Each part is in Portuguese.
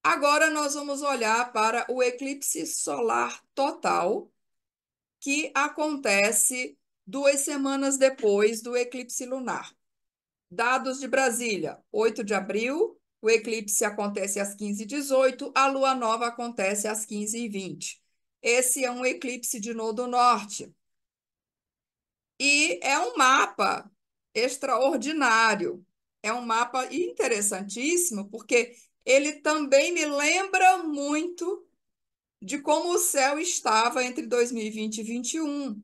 Agora nós vamos olhar para o eclipse solar total, que acontece 2 semanas depois do eclipse lunar. Dados de Brasília, 8 de abril, o eclipse acontece às 15h18, a lua nova acontece às 15h20. Esse é um eclipse de nodo norte. E é um mapa extraordinário. É um mapa interessantíssimo, porque ele também me lembra muito de como o céu estava entre 2020 e 2021.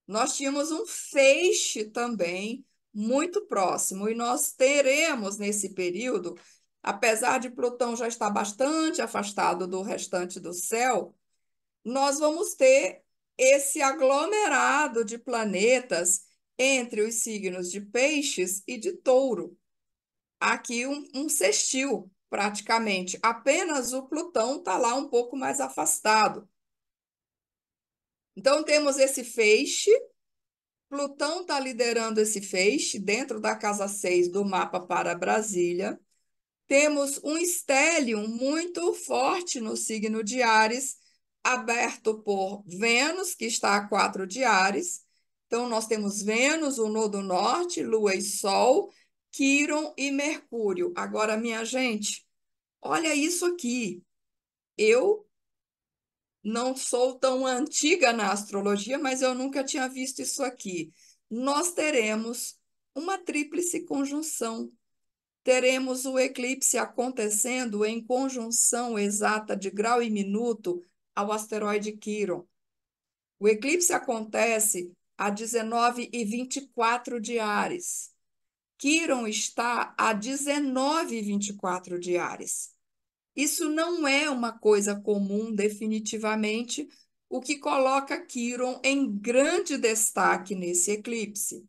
Nós tínhamos um feixe também muito próximo, e nós teremos nesse período, apesar de Plutão já estar bastante afastado do restante do céu, nós vamos ter esse aglomerado de planetas entre os signos de Peixes e de Touro. Aqui um sextil, praticamente. Apenas o Plutão está lá um pouco mais afastado. Então, temos esse feixe. Plutão está liderando esse feixe dentro da casa 6 do mapa para Brasília. Temos um estélio muito forte no signo de Áries, aberto por Vênus, que está a 4 de Áries. Então, nós temos Vênus, o nodo norte, Lua e Sol, Quíron e Mercúrio. Agora, minha gente, olha isso aqui. Eu não sou tão antiga na astrologia, mas eu nunca tinha visto isso aqui. Nós teremos uma tríplice conjunção. Teremos o eclipse acontecendo em conjunção exata de grau e minuto ao asteroide Quirón. O eclipse acontece a 19h24 de Áries. Quirón está a 19h24 de Áries. Isso não é uma coisa comum, definitivamente, o que coloca Quirón em grande destaque nesse eclipse.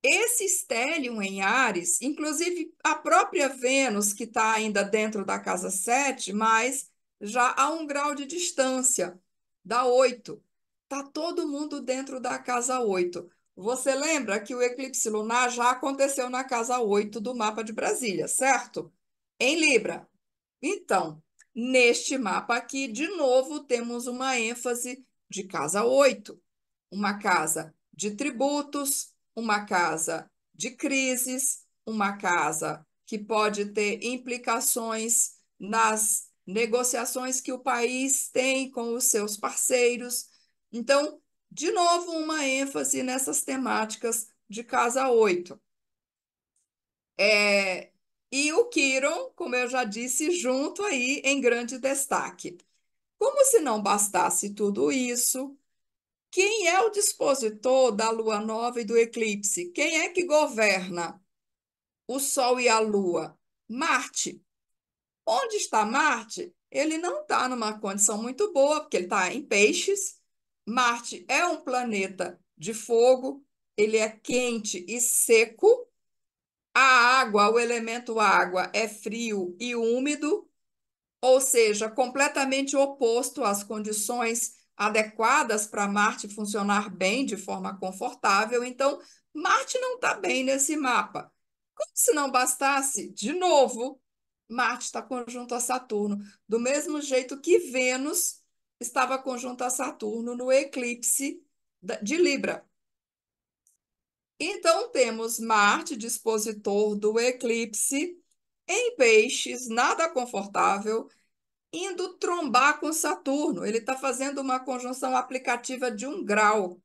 Esse estélio em Áries, inclusive a própria Vênus, que está ainda dentro da casa 7, mas já a 1 grau de distância, da 8. Está todo mundo dentro da casa 8. Você lembra que o eclipse lunar já aconteceu na casa 8 do mapa de Brasília, certo? Em Libra. Então, neste mapa aqui, de novo, temos uma ênfase de casa 8, uma casa de tributos, uma casa de crises, uma casa que pode ter implicações nas negociações que o país tem com os seus parceiros. Então, de novo, uma ênfase nessas temáticas de casa 8. E o Quirón, como eu já disse, junto aí em grande destaque. Como se não bastasse tudo isso, quem é o dispositor da lua nova e do eclipse? Quem é que governa o Sol e a Lua? Marte. Onde está Marte? Ele não está numa condição muito boa, porque ele está em Peixes. Marte é um planeta de fogo, ele é quente e seco. A água, o elemento água, é frio e úmido, ou seja, completamente oposto às condições adequadas para Marte funcionar bem, de forma confortável. Então, Marte não está bem nesse mapa. Como se não bastasse, de novo, Marte está conjunto a Saturno, do mesmo jeito que Vênus estava conjunto a Saturno no eclipse de Libra. Então, temos Marte, dispositor do eclipse, em Peixes, nada confortável, indo trombar com Saturno. Ele está fazendo uma conjunção aplicativa de 1 grau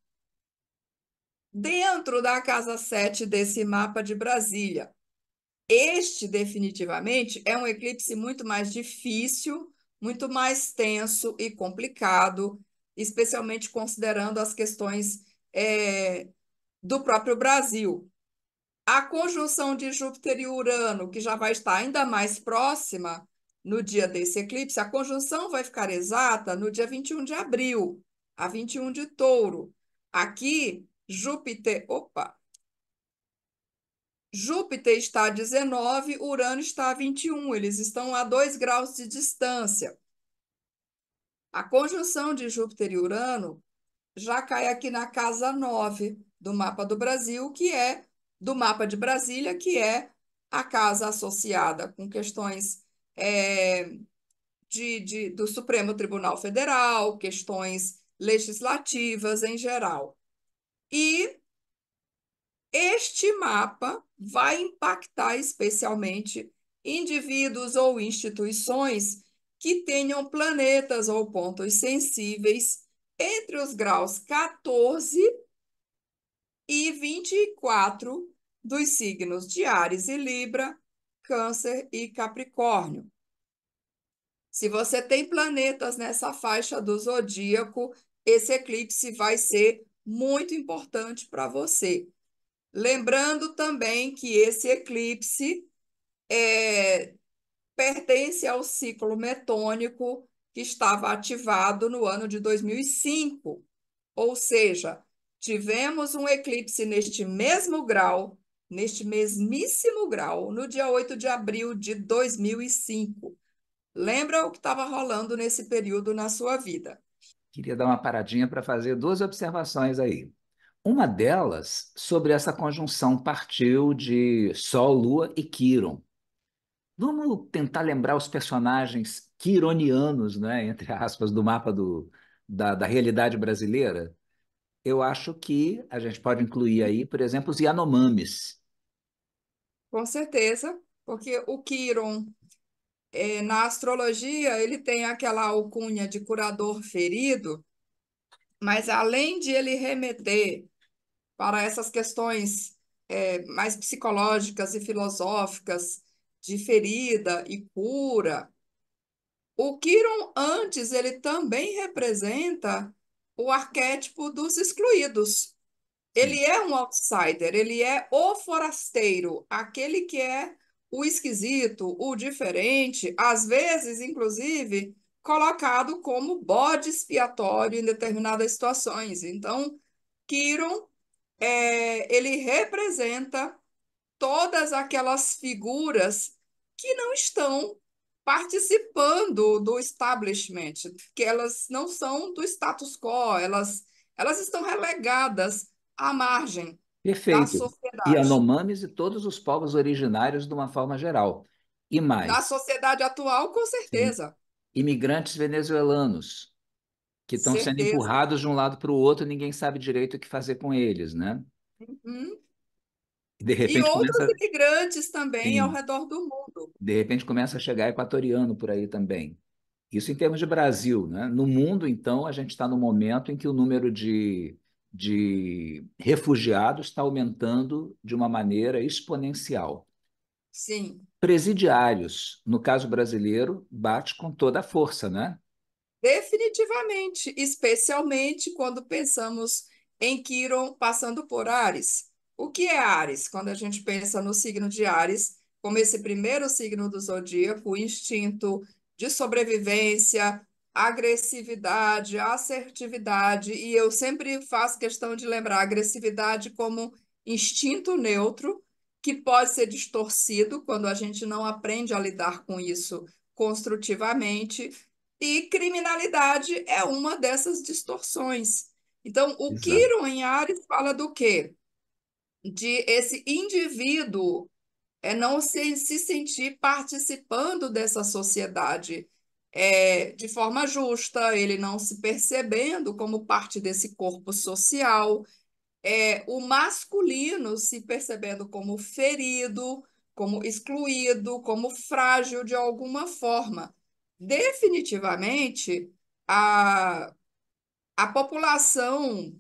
dentro da casa 7 desse mapa de Brasília. Este, definitivamente, é um eclipse muito mais difícil, muito mais tenso e complicado, especialmente considerando as questões do próprio Brasil. A conjunção de Júpiter e Urano, que já vai estar ainda mais próxima no dia desse eclipse, a conjunção vai ficar exata no dia 21 de abril, a 21 de Touro. Aqui, Júpiter está a 19, Urano está a 21. Eles estão a 2 graus de distância. A conjunção de Júpiter e Urano já cai aqui na casa 9 do mapa do Brasil, que é do mapa de Brasília, que é a casa associada com questões é, do Supremo Tribunal Federal, questões legislativas em geral. E este mapa vai impactar especialmente indivíduos ou instituições que tenham planetas ou pontos sensíveis entre os graus 14 e 24 dos signos de Áries e Libra, Câncer e Capricórnio. Se você tem planetas nessa faixa do zodíaco, esse eclipse vai ser muito importante para você. Lembrando também que esse eclipse pertence ao ciclo metônico que estava ativado no ano de 2005, ou seja, tivemos um eclipse neste mesmo grau, neste mesmíssimo grau, no dia 8 de abril de 2005. Lembra o que estava rolando nesse período na sua vida? Queria dar uma paradinha para fazer duas observações aí. Uma delas sobre essa conjunção partiu de Sol, Lua e Quíron. Vamos tentar lembrar os personagens quironianos, né, entre aspas, do mapa da realidade brasileira? Eu acho que a gente pode incluir aí, por exemplo, os Yanomamis. Com certeza, porque o Quiron, na astrologia, ele tem aquela alcunha de curador ferido, mas além de ele remeter para essas questões mais psicológicas e filosóficas de ferida e cura, o Quiron antes ele também representa o arquétipo dos excluídos. Sim. Ele é um outsider, ele é o forasteiro, aquele que é o esquisito, o diferente, às vezes, inclusive, colocado como bode expiatório em determinadas situações. Então, Quiron, ele representa todas aquelas figuras que não estão participando do establishment, que elas não são do status quo, elas estão relegadas à margem da Perfeito. sociedade. Yanomamis e todos os povos originários de uma forma geral. E Na mais, sociedade atual, com sim, certeza, imigrantes venezuelanos, que estão sendo certeza. empurrados de um lado para o outro e ninguém sabe direito o que fazer com eles, né? Hum. E de E repente outros começa, imigrantes também ao sim, redor do mundo. de repente começa a chegar equatoriano por aí também. Isso em termos de Brasil, né? No mundo, então, a gente está no momento em que o número de refugiados está aumentando de uma maneira exponencial. Sim. Presidiários, no caso brasileiro, bate com toda a força, né? Definitivamente, especialmente quando pensamos em Quiron passando por Áries. O que é Áries? Quando a gente pensa no signo de Áries, como esse primeiro signo do zodíaco, o instinto de sobrevivência, agressividade, assertividade, e eu sempre faço questão de lembrar a agressividade como instinto neutro, que pode ser distorcido quando a gente não aprende a lidar com isso construtivamente e criminalidade é uma dessas distorções. Então, o Exato. Quiron em Ares fala do quê? De esse indivíduo não se sentir participando dessa sociedade de forma justa, ele não se percebendo como parte desse corpo social, o masculino se percebendo como ferido, como excluído, como frágil de alguma forma. Definitivamente, a, a população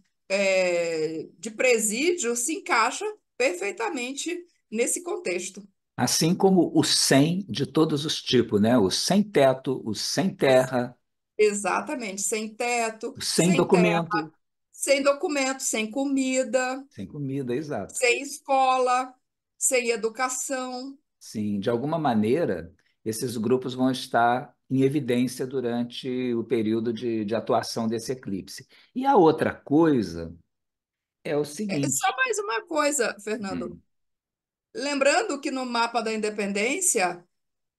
de presídio se encaixa perfeitamente nesse contexto. Assim como o sem de todos os tipos, né? O sem teto, o sem terra, Exatamente, sem teto, o sem sem terra, documento, sem documento, sem comida, sem comida, exato. sem escola, sem educação. Sim, de alguma maneira, esses grupos vão estar em evidência durante o período de atuação desse eclipse. E a outra coisa é o Só seguinte. mais uma coisa, Fernando. Hum. Lembrando que no mapa da independência,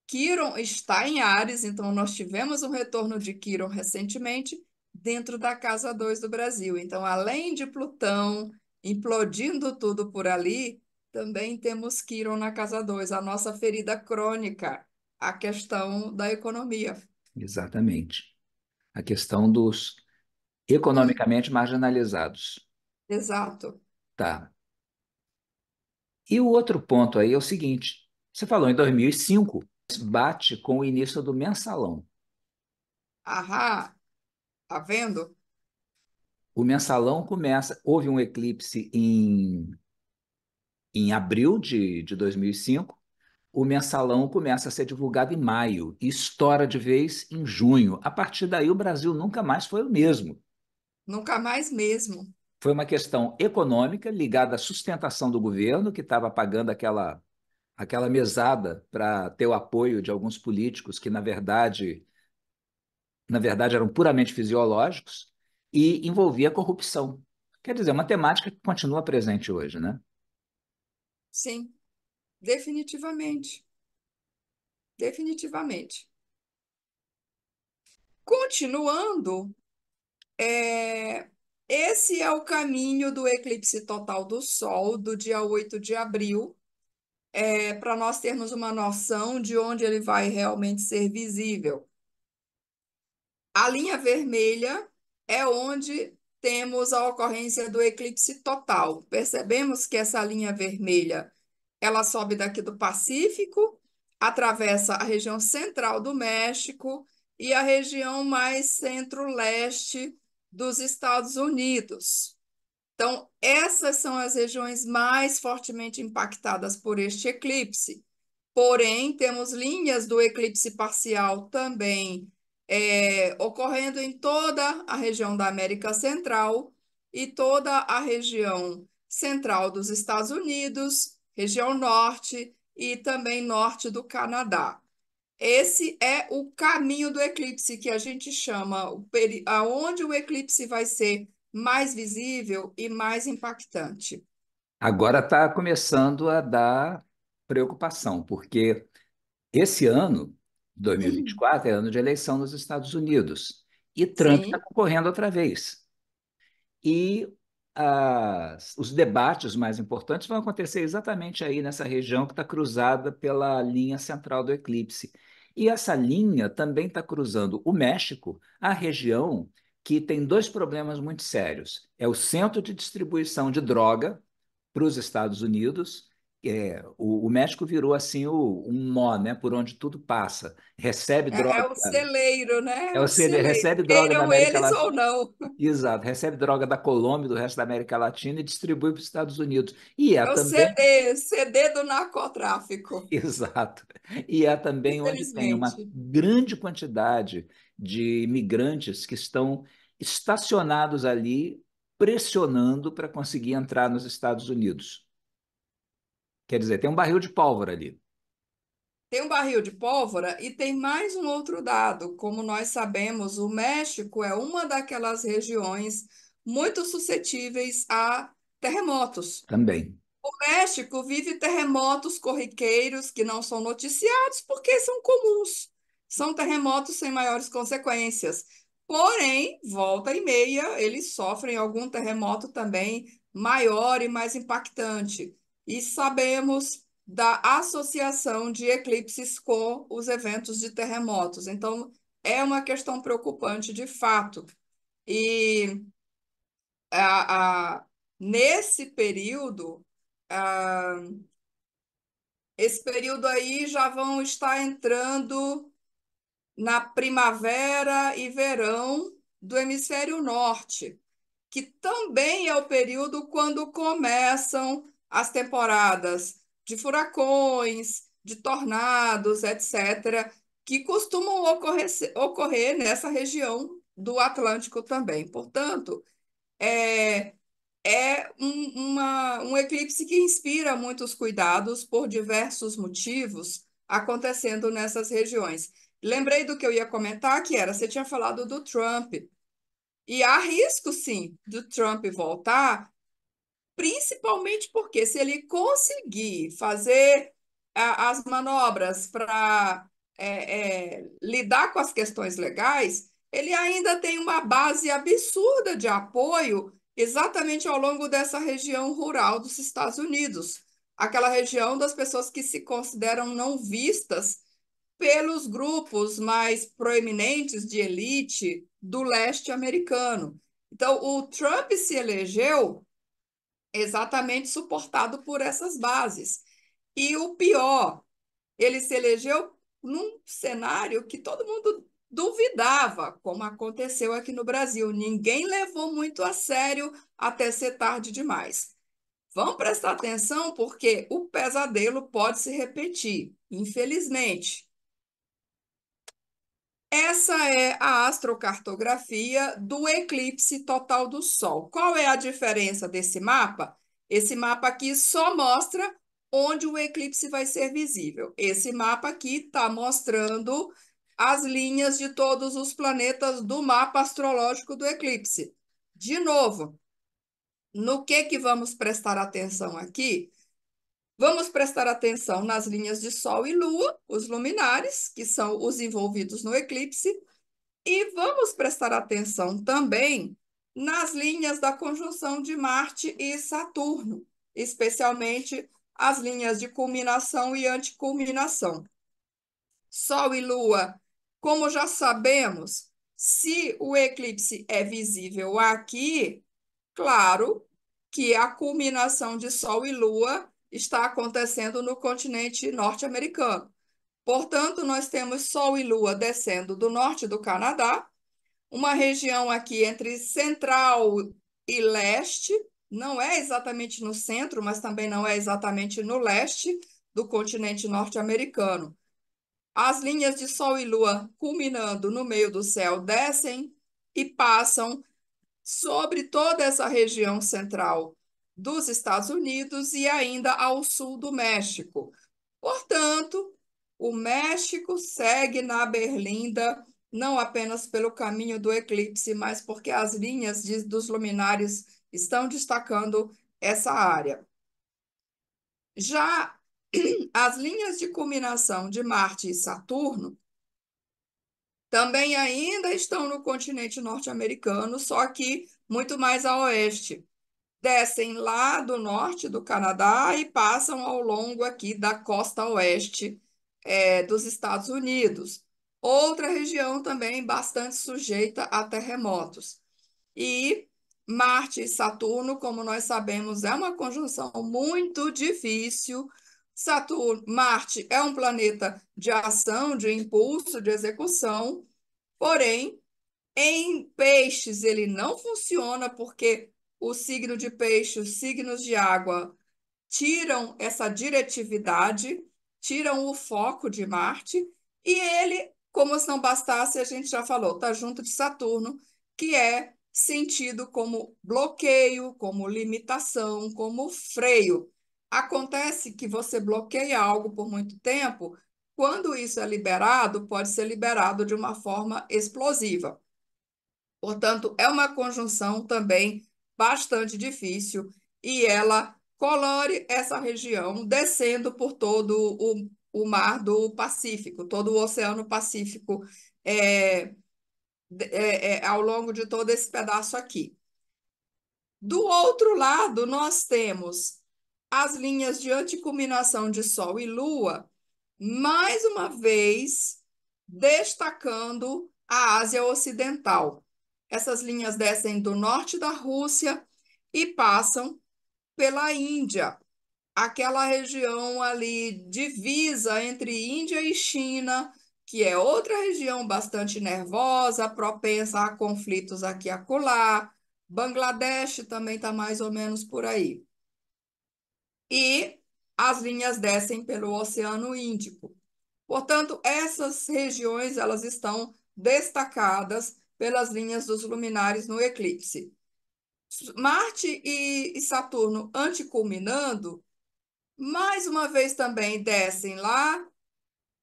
Quiron está em Áries, então nós tivemos um retorno de Quiron recentemente dentro da Casa 2 do Brasil. Então, além de Plutão implodindo tudo por ali, Também temos Quirón na casa 2, a nossa ferida crônica, a questão da economia. Exatamente. A questão dos Hum, economicamente marginalizados. exato. Tá. E o outro ponto aí é o seguinte: você falou em 2005, bate com o início do mensalão. Ahá, tá vendo? O mensalão começa, houve um eclipse em abril de 2005. O mensalão começa a ser divulgado em maio e estoura de vez em junho. A partir daí, o Brasil nunca mais foi o mesmo. Nunca mais mesmo. Foi uma questão econômica ligada à sustentação do governo, que estava pagando aquela mesada para ter o apoio de alguns políticos que, na verdade, eram puramente fisiológicos, e envolvia corrupção. Quer dizer, uma temática que continua presente hoje, né? Sim, definitivamente. Definitivamente. Continuando, é, esse é o caminho do eclipse total do Sol, do dia 8 de abril, para nós termos uma noção de onde ele vai realmente ser visível. A linha vermelha é onde temos a ocorrência do eclipse total. Percebemos que essa linha vermelha, ela sobe daqui do Pacífico, atravessa a região central do México e a região mais centro-leste dos Estados Unidos. Então, essas são as regiões mais fortemente impactadas por este eclipse. Porém, temos linhas do eclipse parcial também ocorrendo em toda a região da América Central e toda a região central dos Estados Unidos, região norte e também norte do Canadá. Esse é o caminho do eclipse que a gente chama, aonde o eclipse vai ser mais visível e mais impactante. Agora está começando a dar preocupação, porque esse ano, 2024, é ano de eleição nos Estados Unidos, e Trump está Sim, concorrendo outra vez. E os debates mais importantes vão acontecer exatamente aí nessa região que está cruzada pela linha central do eclipse. E essa linha também está cruzando o México, a região que tem dois problemas muito sérios. É o centro de distribuição de droga para os Estados Unidos. O México virou assim um nó, né, por onde tudo passa. Recebe é droga, o celeiro, né? É ou o seja, celeiro, recebe droga da queiram América eles Latina. ou não. Exato, recebe droga da Colômbia e do resto da América Latina e distribui para os Estados Unidos. E é É o também, CD do narcotráfico, exato, e é também onde tem uma infelizmente. grande quantidade de imigrantes que estão estacionados ali, pressionando para conseguir entrar nos Estados Unidos. Quer dizer, tem um barril de pólvora ali Tem um barril de pólvora e tem mais um outro dado. Como nós sabemos, o México é uma daquelas regiões muito suscetíveis a terremotos. também. O México vive terremotos corriqueiros que não são noticiados porque são comuns. São terremotos sem maiores consequências. Porém, volta e meia, eles sofrem algum terremoto também maior e mais impactante. E sabemos da associação de eclipses com os eventos de terremotos. Então, é uma questão preocupante de fato. E nesse período, ah, esse período aí já vão estar entrando na primavera e verão do hemisfério norte, que também é o período quando começam as temporadas de furacões, de tornados, etc., que costumam ocorrer nessa região do Atlântico também. Portanto, é, um eclipse que inspira muitos cuidados por diversos motivos acontecendo nessas regiões. Lembrei do que eu ia comentar, que era, você tinha falado do Trump, e há risco, sim, do Trump voltar, principalmente porque se ele conseguir fazer as manobras para lidar com as questões legais, ele ainda tem uma base absurda de apoio exatamente ao longo dessa região rural dos Estados Unidos. aquela região das pessoas que se consideram não vistas pelos grupos mais proeminentes de elite do leste americano. Então, o Trump se elegeu exatamente suportado por essas bases. E o pior, ele se elegeu num cenário que todo mundo duvidava, como aconteceu aqui no Brasil. Ninguém levou muito a sério até ser tarde demais. Vamos prestar atenção porque o pesadelo pode se repetir, infelizmente. Essa é a astrocartografia do eclipse total do Sol. Qual é a diferença desse mapa? Esse mapa aqui só mostra onde o eclipse vai ser visível. Esse mapa aqui está mostrando as linhas de todos os planetas do mapa astrológico do eclipse. De novo, no que vamos prestar atenção aqui? Vamos prestar atenção nas linhas de Sol e Lua, os luminares, que são os envolvidos no eclipse, e vamos prestar atenção também nas linhas da conjunção de Marte e Saturno, especialmente as linhas de culminação e anticulminação. Sol e Lua, como já sabemos, se o eclipse é visível aqui, claro que a culminação de Sol e Lua está acontecendo no continente norte-americano. Portanto, nós temos Sol e Lua descendo do norte do Canadá, uma região aqui entre central e leste, não é exatamente no centro, mas também não é exatamente no leste do continente norte-americano. As linhas de Sol e Lua culminando no meio do céu descem e passam sobre toda essa região central dos Estados Unidos e ainda ao sul do México. Portanto, o México segue na berlinda, não apenas pelo caminho do eclipse, mas porque as linhas dos luminares estão destacando essa área. Já as linhas de culminação de Marte e Saturno também ainda estão no continente norte-americano, só que muito mais a oeste. Descem lá do norte do Canadá e passam ao longo aqui da costa oeste, dos Estados Unidos. Outra região também bastante sujeita a terremotos. E Marte e Saturno, como nós sabemos, é uma conjunção muito difícil. Marte é um planeta de ação, de impulso, de execução, porém, em peixes ele não funciona porque o signo de peixe, os signos de água, tiram essa diretividade, tiram o foco de Marte, e ele, como se não bastasse, a gente já falou, está junto de Saturno, que é sentido como bloqueio, como limitação, como freio. Acontece que você bloqueia algo por muito tempo, quando isso é liberado, pode ser liberado de uma forma explosiva. Portanto, é uma conjunção também bastante difícil e ela colore essa região descendo por todo o mar do Pacífico, todo o Oceano Pacífico, é, ao longo de todo esse pedaço aqui. Do outro lado, nós temos as linhas de anticulminação de Sol e Lua, mais uma vez destacando a Ásia Ocidental. Essas linhas descem do norte da Rússia e passam pela Índia, aquela região ali divisa entre Índia e China, que é outra região bastante nervosa, propensa a conflitos aqui e acolá. Bangladesh também está mais ou menos por aí. E as linhas descem pelo Oceano Índico. Portanto, essas regiões elas estão destacadas pelas linhas dos luminares no eclipse. Marte e Saturno anticulminando, mais uma vez também descem lá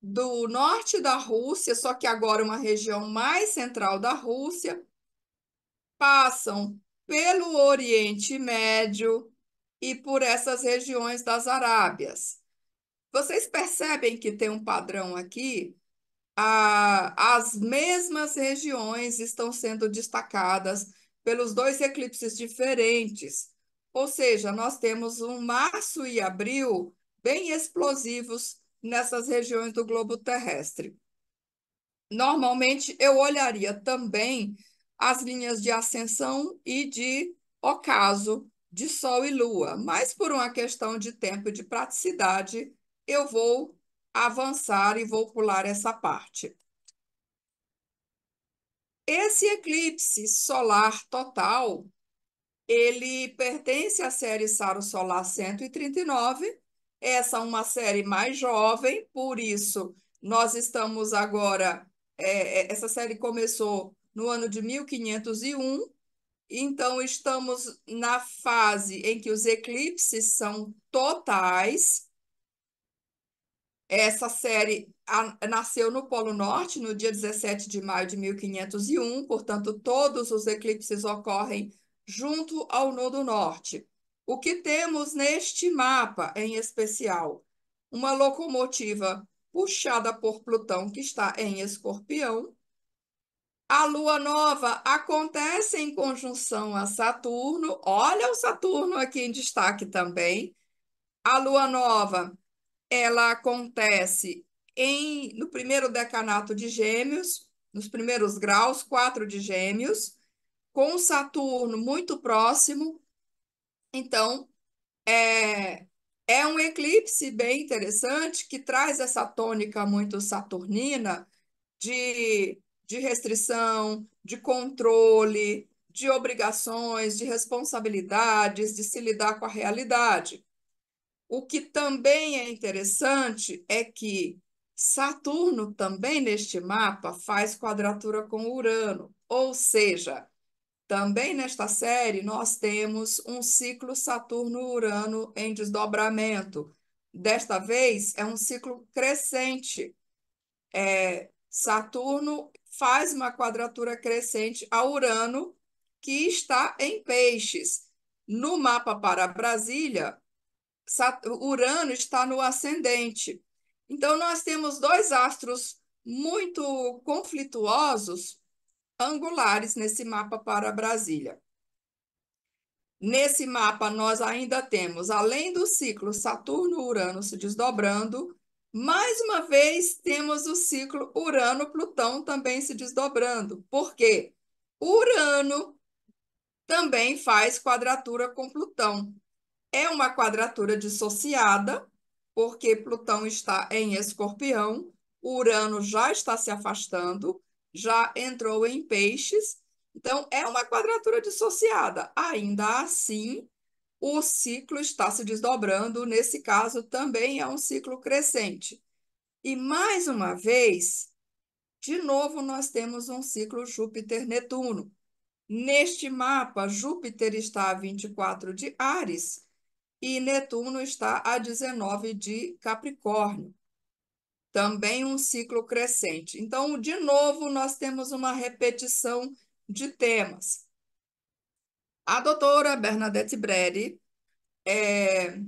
do norte da Rússia, só que agora uma região mais central da Rússia, passam pelo Oriente Médio e por essas regiões das Arábias. Vocês percebem que tem um padrão aqui? As mesmas regiões estão sendo destacadas pelos dois eclipses diferentes. Ou seja, nós temos um março e abril bem explosivos nessas regiões do globo terrestre. Normalmente, eu olharia também as linhas de ascensão e de ocaso de Sol e Lua, mas por uma questão de tempo e de praticidade, eu vou avançar e vou pular essa parte. Esse eclipse solar total, ele pertence à série Saro Solar 139. Essa é uma série mais jovem, por isso nós estamos agora. Essa série começou no ano de 1501, então estamos na fase em que os eclipses são totais. Essa série nasceu no Polo Norte no dia 17 de maio de 1501, portanto, todos os eclipses ocorrem junto ao Nodo Norte. O que temos neste mapa, em especial? Uma locomotiva puxada por Plutão, que está em Escorpião. A lua nova acontece em conjunção a Saturno. Olha o Saturno aqui em destaque também. A lua nova ela acontece no primeiro decanato de Gêmeos, nos primeiros graus, 4 de Gêmeos, com Saturno muito próximo. Então, é, é um eclipse bem interessante que traz essa tônica muito saturnina de restrição, de controle, de obrigações, de responsabilidades, de se lidar com a realidade. O que também é interessante é que Saturno também neste mapa faz quadratura com Urano, ou seja, também nesta série nós temos um ciclo Saturno-Urano em desdobramento. Desta vez é um ciclo crescente. Saturno faz uma quadratura crescente a Urano, que está em Peixes. No mapa para Brasília, Urano está no ascendente. Então, nós temos dois astros muito conflituosos, angulares, nesse mapa para Brasília. Nesse mapa, nós ainda temos, além do ciclo Saturno-Urano se desdobrando, mais uma vez temos o ciclo Urano-Plutão também se desdobrando. Por quê? Urano também faz quadratura com Plutão. É uma quadratura dissociada, porque Plutão está em Escorpião, Urano já está se afastando, já entrou em Peixes, então é uma quadratura dissociada. Ainda assim, o ciclo está se desdobrando, nesse caso também é um ciclo crescente. E mais uma vez, de novo, nós temos um ciclo Júpiter-Netuno. Neste mapa, Júpiter está a 24 de Áries e Netuno está a 19 de Capricórnio. Também um ciclo crescente. Então, de novo, nós temos uma repetição de temas. A doutora Bernadette Brede é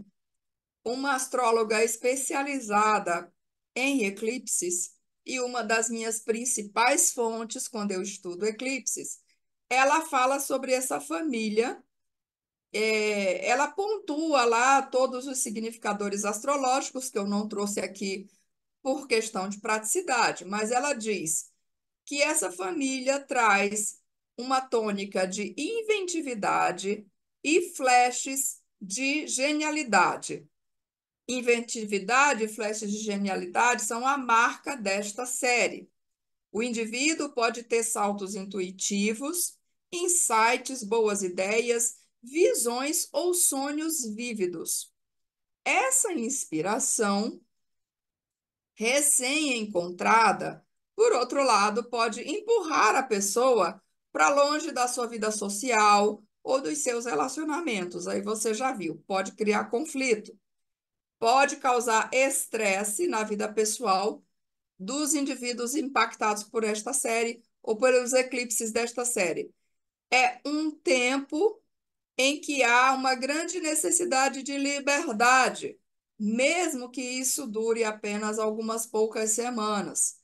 uma astróloga especializada em eclipses e uma das minhas principais fontes quando eu estudo eclipses. Ela fala sobre essa família. Ela pontua lá todos os significadores astrológicos, que eu não trouxe aqui por questão de praticidade, mas ela diz que essa família traz uma tônica de inventividade e flashes de genialidade. Inventividade e flashes de genialidade são a marca desta série. O indivíduo pode ter saltos intuitivos, insights, boas ideias, visões ou sonhos vívidos. Essa inspiração recém-encontrada, por outro lado, pode empurrar a pessoa para longe da sua vida social ou dos seus relacionamentos. Aí você já viu, pode criar conflito, pode causar estresse na vida pessoal dos indivíduos impactados por esta série ou pelos eclipses desta série. É um tempo em que há uma grande necessidade de liberdade, mesmo que isso dure apenas algumas poucas semanas.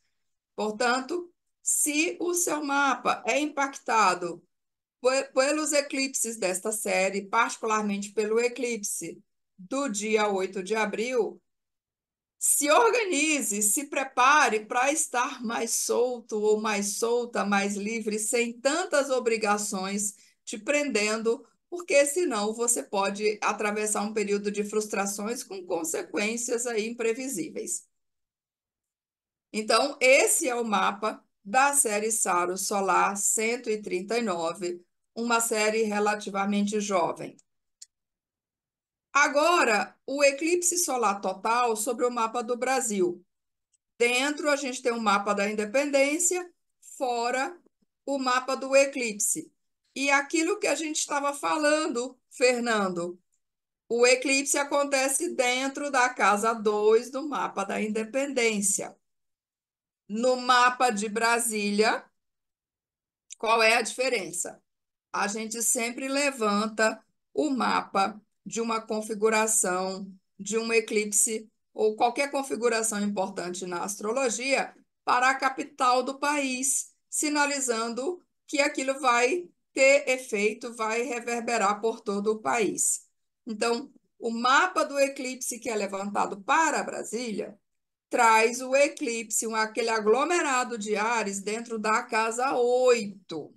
Portanto, se o seu mapa é impactado Pelos eclipses desta série, particularmente pelo eclipse do dia 8 de abril, se organize, se prepare para estar mais solto ou mais solta, mais livre, sem tantas obrigações te prendendo, porque senão você pode atravessar um período de frustrações com consequências aí imprevisíveis. Então, esse é o mapa da série Saro Solar 139, uma série relativamente jovem. Agora, o eclipse solar total sobre o mapa do Brasil. Dentro, a gente tem o mapa da independência, fora o mapa do eclipse. E aquilo que a gente estava falando, Fernando, o eclipse acontece dentro da casa 2 do mapa da independência. No mapa de Brasília, qual é a diferença? A gente sempre levanta o mapa de uma configuração, de um eclipse ou qualquer configuração importante na astrologia para a capital do país, sinalizando que aquilo vai ter efeito, vai reverberar por todo o país. Então, o mapa do eclipse que é levantado para Brasília traz o eclipse, aquele aglomerado de Áries dentro da casa 8,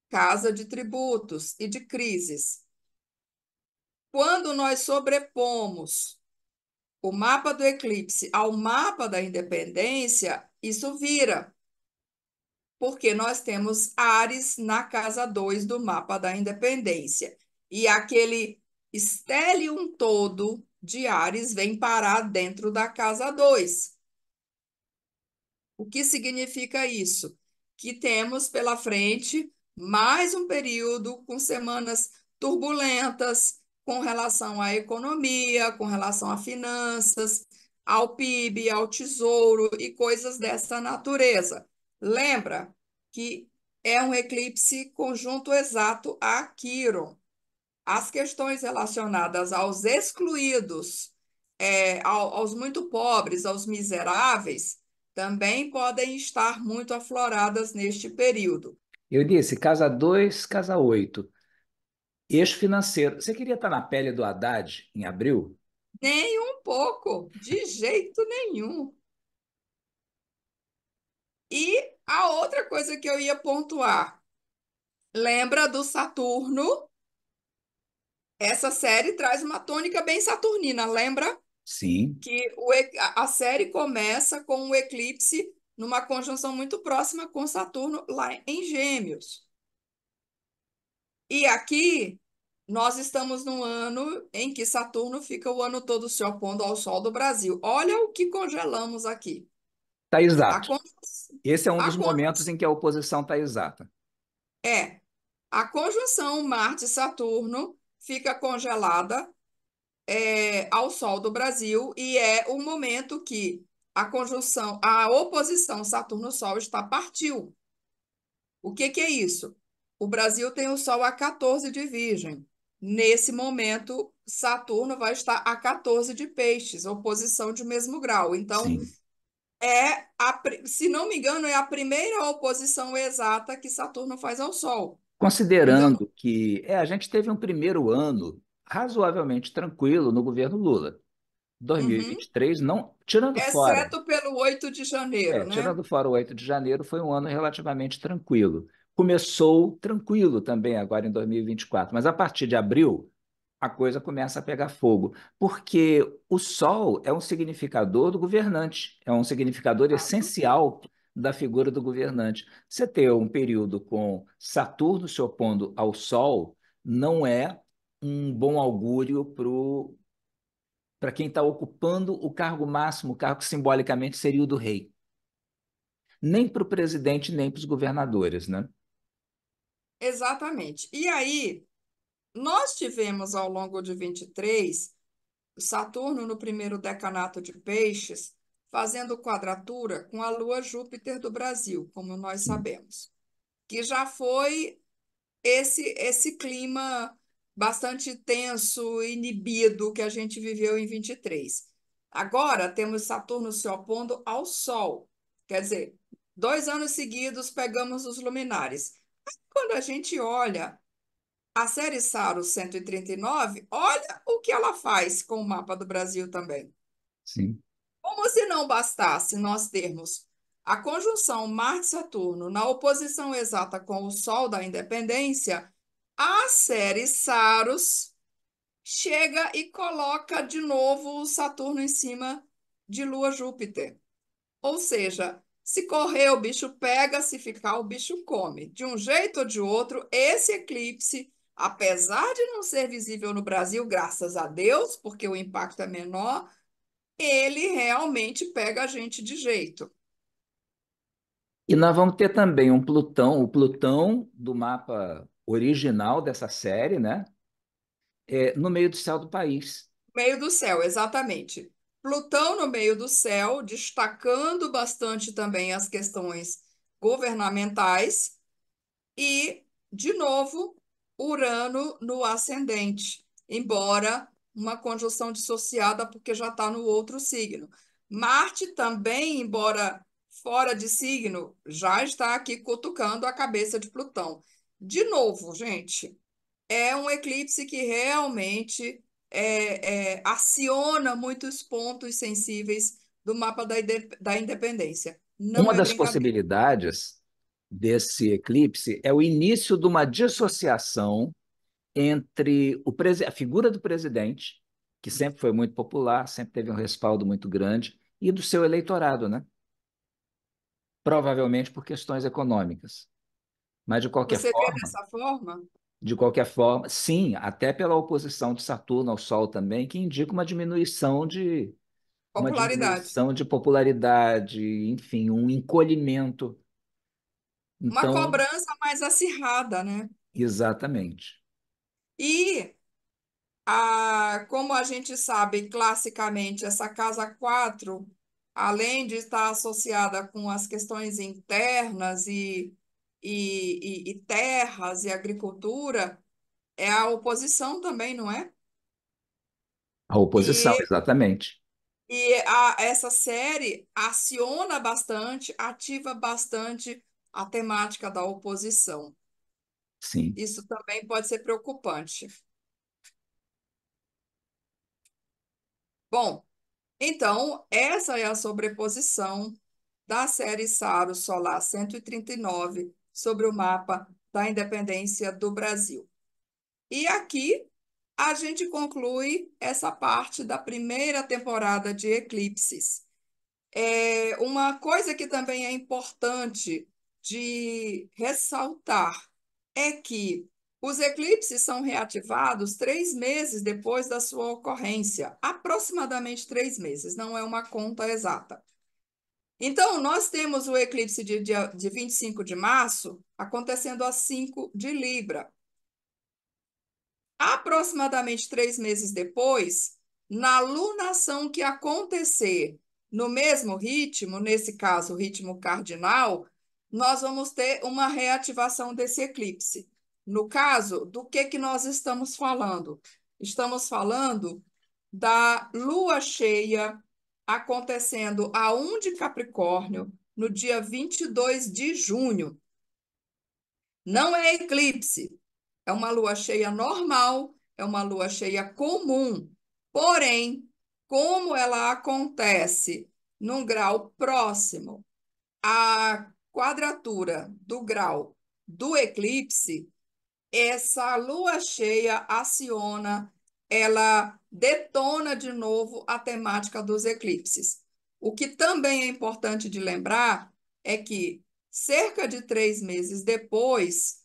casa de tributos e de crises. Quando nós sobrepomos o mapa do eclipse ao mapa da independência, isso vira, porque nós temos Áries na casa 2 do mapa da independência. E aquele stellium todo de Áries vem parar dentro da casa 2. O que significa isso? Que temos pela frente mais um período com semanas turbulentas com relação à economia, com relação a finanças, ao PIB, ao tesouro e coisas dessa natureza. Lembra que é um eclipse conjunto exato a Quirón. As questões relacionadas aos excluídos, aos muito pobres, aos miseráveis, também podem estar muito afloradas neste período. Eu disse, casa 2, casa 8. Eixo financeiro. Você queria estar na pele do Haddad em abril? Nem um pouco, de jeito nenhum. E a outra coisa que eu ia pontuar, lembra do Saturno? Essa série traz uma tônica bem saturnina, lembra? Sim. Que a série começa com o eclipse numa conjunção muito próxima com Saturno lá em Gêmeos. E aqui nós estamos num ano em que Saturno fica o ano todo se opondo ao Sol do Brasil. Olha o que congelamos aqui. Está A, exato. con- Esse é um a, dos con- momentos em que a oposição está exata. é, a conjunção Marte-Saturno fica congelada ao Sol do Brasil e é o momento que a oposição Saturno-Sol está partiu. O que que é isso? O Brasil tem o Sol a 14 de Virgem. Nesse momento, Saturno vai estar a 14 de Peixes, oposição de mesmo grau. Então, Sim. se não me engano, é a primeira oposição exata que Saturno faz ao Sol. Então, Considerando que a gente teve um primeiro ano razoavelmente tranquilo no governo Lula. uhum, 2023, não, tirando fora. exceto pelo 8 de janeiro, né? Tirando fora o 8 de janeiro, foi um ano relativamente tranquilo. Começou tranquilo também agora em 2024, mas a partir de abril a coisa começa a pegar fogo, porque o Sol é um significador do governante, é um significador essencial da figura do governante. Você ter um período com Saturno se opondo ao Sol não é um bom augúrio para quem está ocupando o cargo máximo, o cargo que simbolicamente seria o do rei. Nem para o presidente, nem para os governadores, né? Exatamente. E aí, nós tivemos ao longo de 23 Saturno no primeiro decanato de Peixes, fazendo quadratura com a Lua Júpiter do Brasil, como nós Sim. sabemos, que já foi esse clima bastante tenso, inibido que a gente viveu em 23. Agora temos Saturno se opondo ao Sol, quer dizer, 2 anos seguidos pegamos os luminares. Quando a gente olha a série Saros 139, olha o que ela faz com o mapa do Brasil também. Sim. Como se não bastasse nós termos a conjunção Marte-Saturno na oposição exata com o Sol da Independência, a série Saros chega e coloca de novo o Saturno em cima de Lua-Júpiter. Ou seja, se correr, o bicho pega, se ficar, o bicho come. De um jeito ou de outro, esse eclipse, apesar de não ser visível no Brasil, graças a Deus, porque o impacto é menor, ele realmente pega a gente de jeito. E nós vamos ter também um Plutão, o Plutão do mapa original dessa série, né? No meio do céu do país. Meio do céu, exatamente. Plutão no meio do céu, destacando bastante também as questões governamentais. E, de novo, Urano no ascendente, embora uma conjunção dissociada, porque já está no outro signo. Marte também, embora fora de signo, já está aqui cutucando a cabeça de Plutão. De novo, gente, é um eclipse que realmente aciona muitos pontos sensíveis do mapa da independência. Não Uma é das brincadeira. possibilidades desse eclipse é o início de uma dissociação entre a figura do presidente, que sempre foi muito popular, sempre teve um respaldo muito grande, e do seu eleitorado, né? Provavelmente por questões econômicas. Mas Você vê dessa forma? de qualquer forma, sim, até pela oposição de Saturno ao Sol também, que indica uma Popularidade. diminuição de popularidade, enfim, um encolhimento. Uma Então, cobrança mais acirrada, né? exatamente. E, como a gente sabe, classicamente, essa casa 4, além de estar associada com as questões internas e terras e agricultura, é a oposição também, não é? A oposição, E, exatamente. essa série aciona bastante, ativa bastante a temática da oposição. Sim. Isso também pode ser preocupante. Bom, então, essa é a sobreposição da série Saro Solar 139 sobre o mapa da independência do Brasil. E aqui a gente conclui essa parte da primeira temporada de eclipses. Uma coisa que também é importante de ressaltar é que os eclipses são reativados 3 meses depois da sua ocorrência, aproximadamente 3 meses, não é uma conta exata. Então, nós temos o eclipse de 25 de março acontecendo às 5 de Libra. Aproximadamente 3 meses depois, na lunação que acontecer no mesmo ritmo, nesse caso, o ritmo cardinal, nós vamos ter uma reativação desse eclipse. No caso, do que nós estamos falando? Estamos falando da lua cheia acontecendo a 1 de Capricórnio, no dia 22 de junho. Não é eclipse, é uma lua cheia normal, é uma lua cheia comum. Porém, como ela acontece num grau próximo à quadratura do grau do eclipse, essa lua cheia aciona, ela detona de novo a temática dos eclipses. O que também é importante de lembrar é que cerca de 3 meses depois,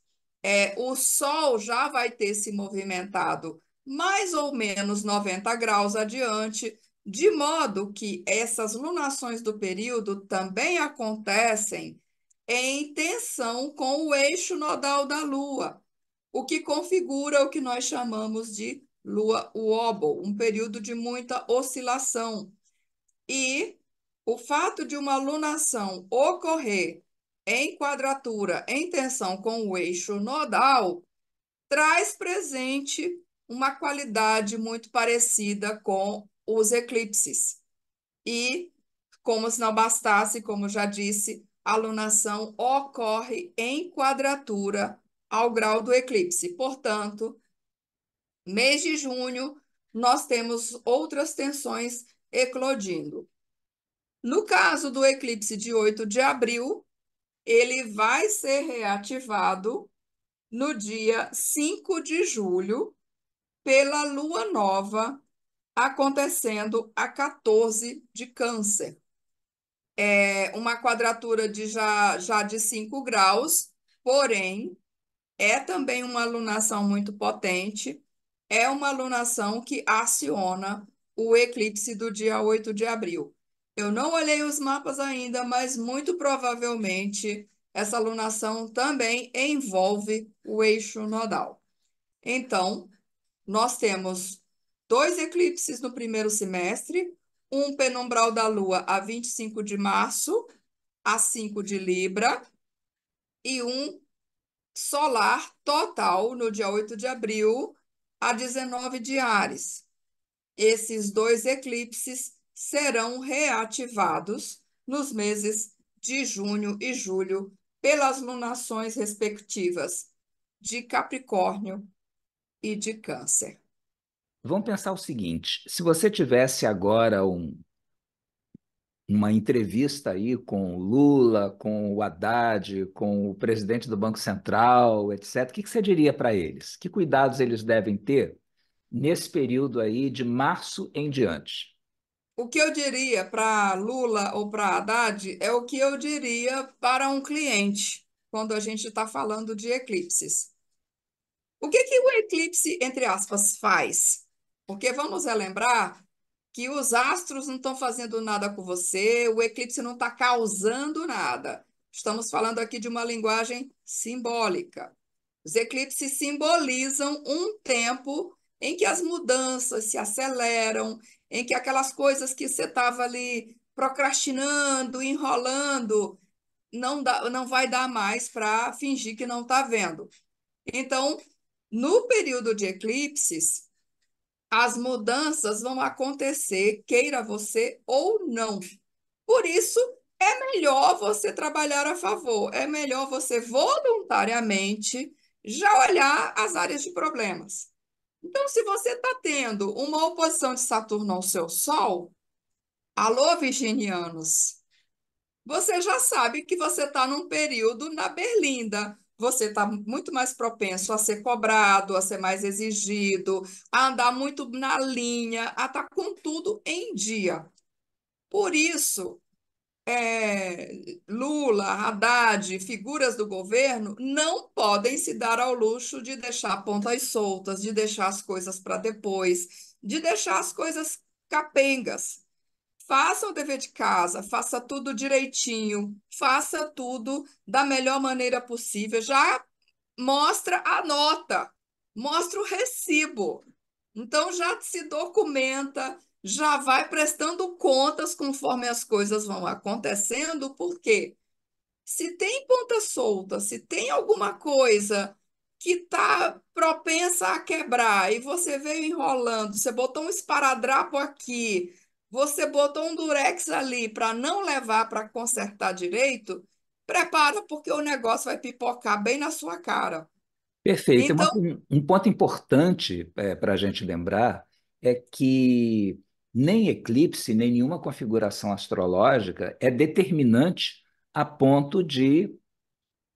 o Sol já vai ter se movimentado mais ou menos 90 graus adiante, de modo que essas lunações do período também acontecem em tensão com o eixo nodal da Lua, o que configura o que nós chamamos de lua wobble, um período de muita oscilação. E o fato de uma lunação ocorrer em quadratura, em tensão com o eixo nodal, traz presente uma qualidade muito parecida com os eclipses. E, como se não bastasse, como já disse, a lunação ocorre em quadratura ao grau do eclipse. Portanto, mês de junho, nós temos outras tensões eclodindo. No caso do eclipse de 8 de abril, ele vai ser reativado no dia 5 de julho, pela lua nova, acontecendo a 14 de Câncer. É uma quadratura de já de 5 graus, porém, é também uma lunação muito potente, é uma lunação que aciona o eclipse do dia 8 de abril. Eu não olhei os mapas ainda, mas muito provavelmente essa lunação também envolve o eixo nodal. Então, nós temos dois eclipses no primeiro semestre, um penumbral da Lua a 25 de março, a 5 de Libra, e um solar total no dia 8 de abril, a 19 de Áries. Esses dois eclipses serão reativados nos meses de junho e julho pelas lunações respectivas de Capricórnio e de Câncer. Vamos pensar o seguinte: se você tivesse agora uma entrevista aí com o Lula, com o Haddad, com o presidente do Banco Central, etc., o que você diria para eles? Que cuidados eles devem ter nesse período aí de março em diante? O que eu diria para Lula ou para Haddad é o que eu diria para um cliente, quando a gente está falando de eclipses. O que que o eclipse, entre aspas, faz? Porque vamos relembrar que os astros não estão fazendo nada com você, o eclipse não está causando nada. Estamos falando aqui de uma linguagem simbólica. Os eclipses simbolizam um tempo em que as mudanças se aceleram, em que aquelas coisas que você estava ali procrastinando, enrolando, não vai dar mais para fingir que não está vendo. Então, no período de eclipses, as mudanças vão acontecer, queira você ou não. Por isso, é melhor você trabalhar a favor, é melhor você voluntariamente já olhar as áreas de problemas. Então, se você está tendo uma oposição de Saturno ao seu Sol, alô, virginianos, você já sabe que você está num período na berlinda. Você está muito mais propenso a ser cobrado, a ser mais exigido, a andar muito na linha, a estar com tudo em dia. Por isso, Lula, Haddad, figuras do governo não podem se dar ao luxo de deixar pontas soltas, de deixar as coisas para depois, de deixar as coisas capengas. Faça o dever de casa, faça tudo direitinho, faça tudo da melhor maneira possível. Já mostra a nota, mostra o recibo. Então já se documenta, já vai prestando contas conforme as coisas vão acontecendo, porque se tem ponta solta, se tem alguma coisa que está propensa a quebrar e você veio enrolando, você botou um esparadrapo aqui, você botou um durex ali para não levar para consertar direito, prepara porque o negócio vai pipocar bem na sua cara. Perfeito. Então, Um ponto importante para a gente lembrar é que nem eclipse, nem nenhuma configuração astrológica é determinante a ponto de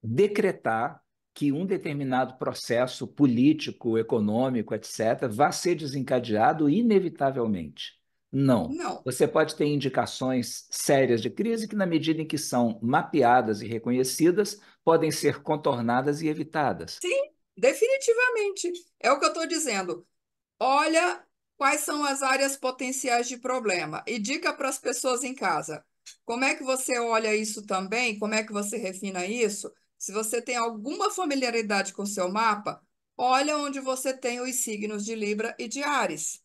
decretar que um determinado processo político, econômico, etc., vá ser desencadeado inevitavelmente. Não. não. Você pode ter indicações sérias de crise que, na medida em que são mapeadas e reconhecidas, podem ser contornadas e evitadas. Sim, definitivamente. É o que eu estou dizendo. Olha quais são as áreas potenciais de problema e dica para as pessoas em casa. Como é que você olha isso também? Como é que você refina isso? Se você tem alguma familiaridade com o seu mapa, olha onde você tem os signos de Libra e de Áries.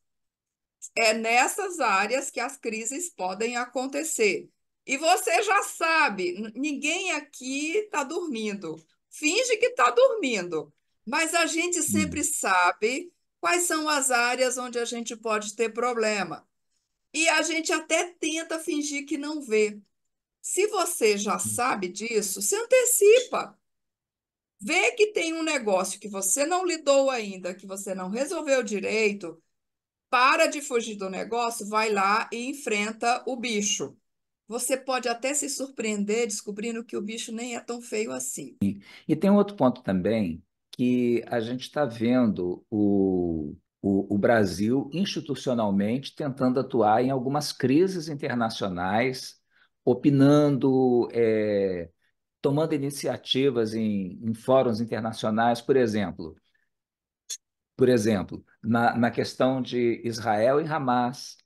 É nessas áreas que as crises podem acontecer. E você já sabe, ninguém aqui está dormindo. Finge que está dormindo. Mas a gente Hum. sempre sabe quais são as áreas onde a gente pode ter problema. E a gente até tenta fingir que não vê. Se você já sabe disso, se antecipa. Vê que tem um negócio que você não lidou ainda, que você não resolveu direito, para de fugir do negócio, vai lá e enfrenta o bicho. Você pode até se surpreender descobrindo que o bicho nem é tão feio assim. E tem um outro ponto também, que a gente está vendo o Brasil institucionalmente tentando atuar em algumas crises internacionais, opinando, tomando iniciativas em fóruns internacionais, por exemplo, na questão de Israel e Hamas,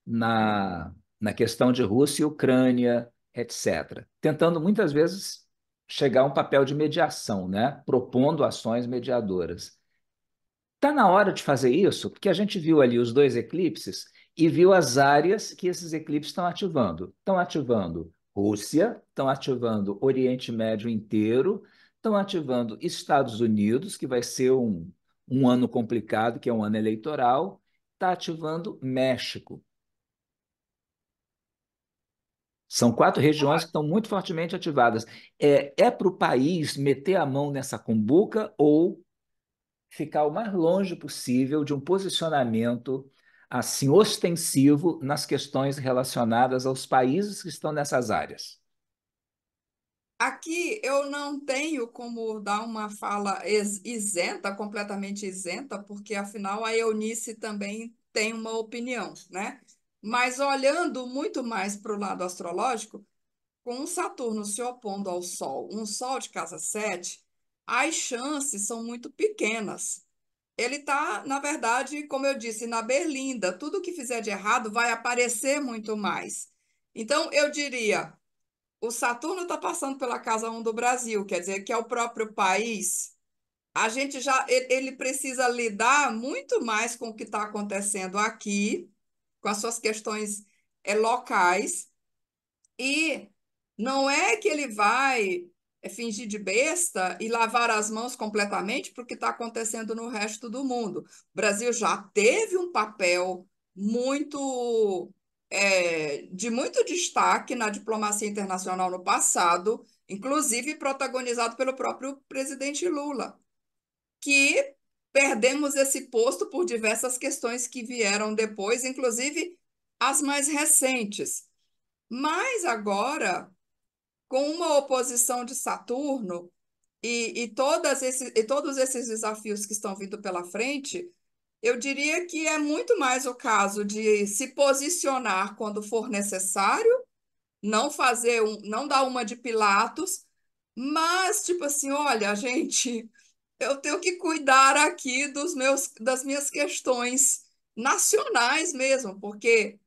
na questão de Rússia e Ucrânia, etc. Tentando muitas vezes chegar a um papel de mediação, né? Propondo ações mediadoras. Está na hora de fazer isso, porque a gente viu ali os dois eclipses e viu as áreas que esses eclipses estão ativando. Estão ativando Rússia, estão ativando Oriente Médio inteiro, estão ativando Estados Unidos, que vai ser um ano complicado, que é um ano eleitoral, está ativando México. São 4 regiões que estão muito fortemente ativadas. É para o país meter a mão nessa cumbuca ou ficar o mais longe possível de um posicionamento assim ostensivo nas questões relacionadas aos países que estão nessas áreas? Aqui eu não tenho como dar uma fala isenta, completamente isenta, porque afinal a Eunice também tem uma opinião, né? Mas olhando muito mais para o lado astrológico, com o Saturno se opondo ao Sol, um Sol de casa 7, as chances são muito pequenas. Ele está, na verdade, como eu disse, na berlinda. Tudo que fizer de errado vai aparecer muito mais. Então, eu diria, o Saturno está passando pela casa 1 do Brasil, quer dizer, que é o próprio país. A gente já, ele precisa lidar muito mais com o que está acontecendo aqui, com as suas questões locais, e não é que ele vai fingir de besta e lavar as mãos completamente para o que está acontecendo no resto do mundo. O Brasil já teve um papel muito de muito destaque na diplomacia internacional no passado, inclusive protagonizado pelo próprio presidente Lula, que perdemos esse posto por diversas questões que vieram depois, inclusive as mais recentes. Mas agora, com uma oposição de Saturno e todos esses desafios que estão vindo pela frente, eu diria que é muito mais o caso de se posicionar quando for necessário, não dar uma de Pilatos, mas tipo assim, olha, gente, eu tenho que cuidar aqui das minhas questões nacionais mesmo, porque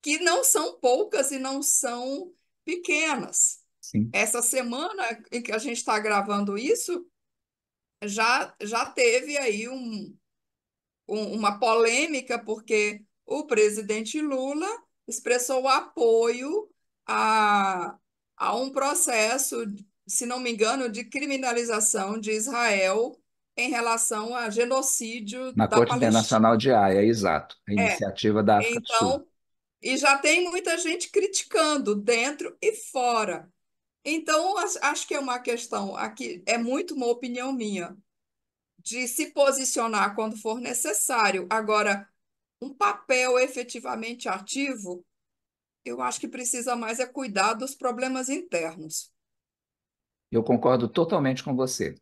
que não são poucas e não são pequenas. Sim. Essa semana em que a gente está gravando isso, já teve aí uma polêmica, porque o presidente Lula expressou apoio a, a um processo, se não me engano, de criminalização de Israel em relação a genocídio Na da Corte Internacional Palestina. de Haia, exato, a É, iniciativa da África do Sul. então, e já tem muita gente criticando dentro e fora. Então, acho que é uma questão aqui, é muito uma opinião minha, de se posicionar quando for necessário. Agora, um papel efetivamente ativo, eu acho que precisa mais é cuidar dos problemas internos. Eu concordo totalmente com você.